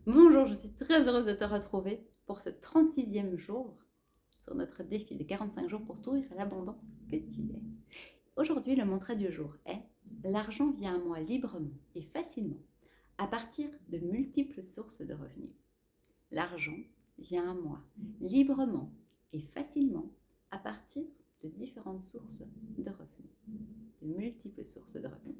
Bonjour, je suis très heureuse de te retrouver pour ce 36e jour sur notre défi de 45 jours pour t'ouvrir à l'abondance que tu es. Aujourd'hui, le mantra du jour est: l'argent vient à moi librement et facilement à partir de multiples sources de revenus. L'argent vient à moi librement et facilement à partir de différentes sources de revenus, de multiples sources de revenus.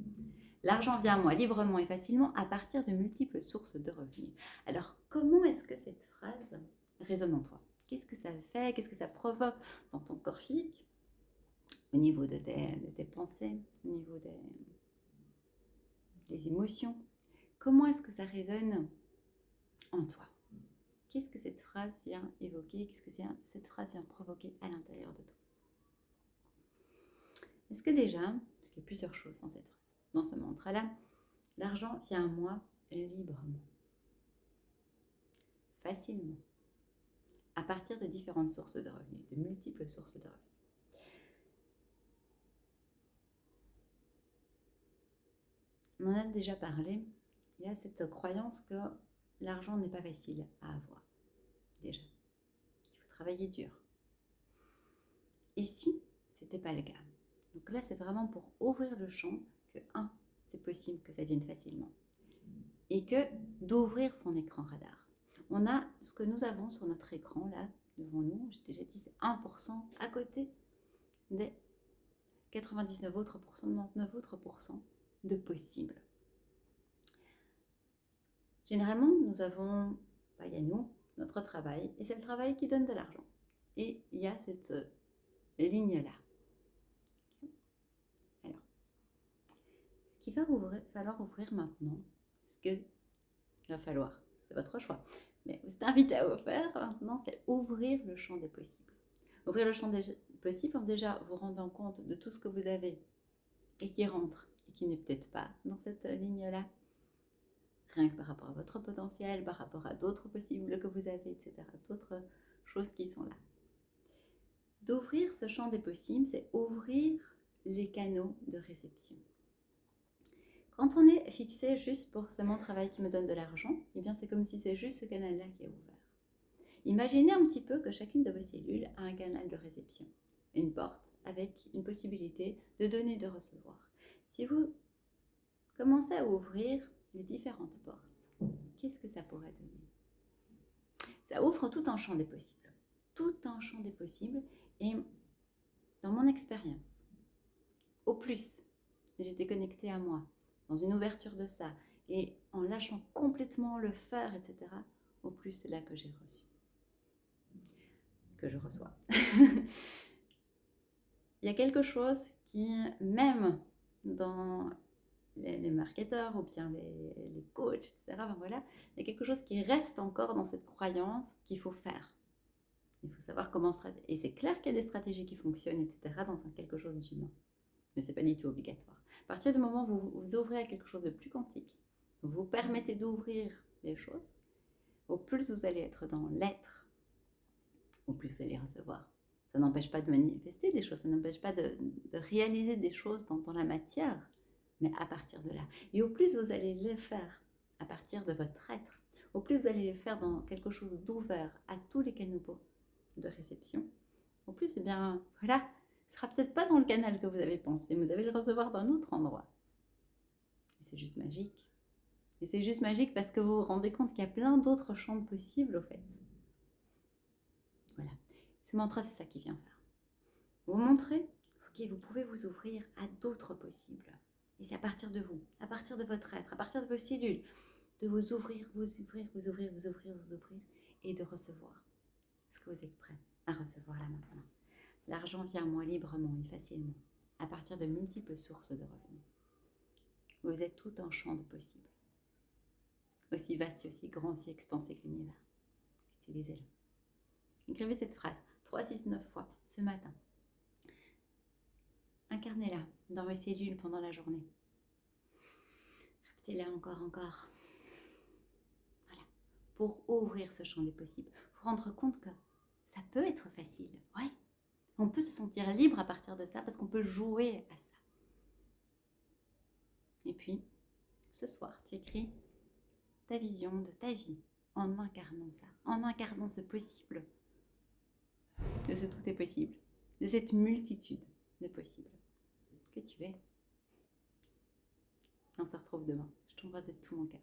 L'argent vient à moi librement et facilement à partir de multiples sources de revenus. Alors, comment est-ce que cette phrase résonne en toi? Qu'est-ce que ça fait? Qu'est-ce que ça provoque dans ton corps physique, au niveau de tes pensées, au niveau des émotions? Comment est-ce que ça résonne en toi? Qu'est-ce que cette phrase vient évoquer? Qu'est-ce que cette phrase vient provoquer à l'intérieur de toi? Est-ce que déjà, parce qu'il y a plusieurs choses dans cette phrase, dans ce mantra-là, l'argent vient à moi librement, facilement, à partir de différentes sources de revenus, de multiples sources de revenus. On en a déjà parlé, il y a cette croyance que l'argent n'est pas facile à avoir, déjà. Il faut travailler dur. Ici, ce n'était pas le cas. Donc là, c'est vraiment pour ouvrir le champ que, c'est possible que ça vienne facilement. Et que d'ouvrir son écran radar. On a ce que nous avons sur notre écran, là, devant nous, j'ai déjà dit, c'est 1% à côté des 99 autres pourcents, 99 autres pourcents de possibles. Généralement, nous avons, il y a nous, notre travail, et c'est le travail qui donne de l'argent. Et il y a cette ligne-là. Alors, ce qu'il va falloir ouvrir maintenant, ce qu'il va falloir, c'est votre choix, mais vous êtes invité à faire maintenant, c'est ouvrir le champ des possibles. Ouvrir le champ des possibles en déjà vous rendant compte de tout ce que vous avez et qui rentre et qui n'est peut-être pas dans cette ligne-là. Rien que par rapport à votre potentiel, par rapport à d'autres possibles que vous avez, etc. D'autres choses qui sont là. D'ouvrir ce champ des possibles, c'est ouvrir les canaux de réception. Quand on est fixé juste pour c'est mon travail qui me donne de l'argent, eh bien c'est comme si c'est juste ce canal-là qui est ouvert. Imaginez un petit peu que chacune de vos cellules a un canal de réception, une porte avec une possibilité de donner et de recevoir. Si vous commencez à ouvrir les différentes portes, qu'est-ce que ça pourrait donner? Ça ouvre tout un champ des possibles. Tout un champ des possibles. Et dans mon expérience, au plus j'étais connectée à moi, dans une ouverture de ça, et en lâchant complètement le faire, etc., au plus c'est là que j'ai reçu. Que je reçois. Il y a quelque chose qui, même dans les marketeurs ou bien les coachs, etc., voilà, il y a quelque chose qui reste encore dans cette croyance qu'il faut faire. Il faut savoir comment et c'est clair qu'il y a des stratégies qui fonctionnent, etc., dans quelque chose d'humain. Mais ce n'est pas du tout obligatoire. À partir du moment où vous ouvrez à quelque chose de plus quantique, vous vous permettez d'ouvrir les choses, au plus vous allez être dans l'être, au plus vous allez recevoir. Ça n'empêche pas de manifester des choses, ça n'empêche pas de réaliser des choses dans la matière, mais à partir de là. Et au plus vous allez le faire à partir de votre être, au plus vous allez le faire dans quelque chose d'ouvert à tous les canaux de réception, au plus, eh bien, voilà, ce sera peut-être pas dans le canal que vous avez pensé, mais vous allez le recevoir d'un autre endroit. Et c'est juste magique. Et c'est juste magique parce que vous vous rendez compte qu'il y a plein d'autres champs possibles, au fait. Voilà. Ce mantra, c'est ça qui vient faire. Vous montrez, ok, vous pouvez vous ouvrir à d'autres possibles. Et c'est à partir de vous, à partir de votre être, à partir de vos cellules, de vous ouvrir, vous ouvrir, vous ouvrir, vous ouvrir, vous ouvrir, et de recevoir. Est-ce que vous êtes prêts à recevoir là maintenant? L'argent vient à moi librement et facilement, à partir de multiples sources de revenus. Vous êtes tout un champ de possibles, aussi vaste, aussi grand, aussi expansé que l'univers. Utilisez-le. Écrivez cette phrase 3, 6, 9 fois ce matin. Incarnez-la dans vos cellules pendant la journée. Répétez-la encore. Voilà. Pour ouvrir ce champ des possibles. Vous rendre compte que ça peut être facile. Ouais. On peut se sentir libre à partir de ça parce qu'on peut jouer à ça. Et puis, ce soir, tu écris ta vision de ta vie en incarnant ça, en incarnant ce possible, de ce tout est possible, de cette multitude de possibles que tu es. On se retrouve demain. Je t'embrasse de tout mon cœur.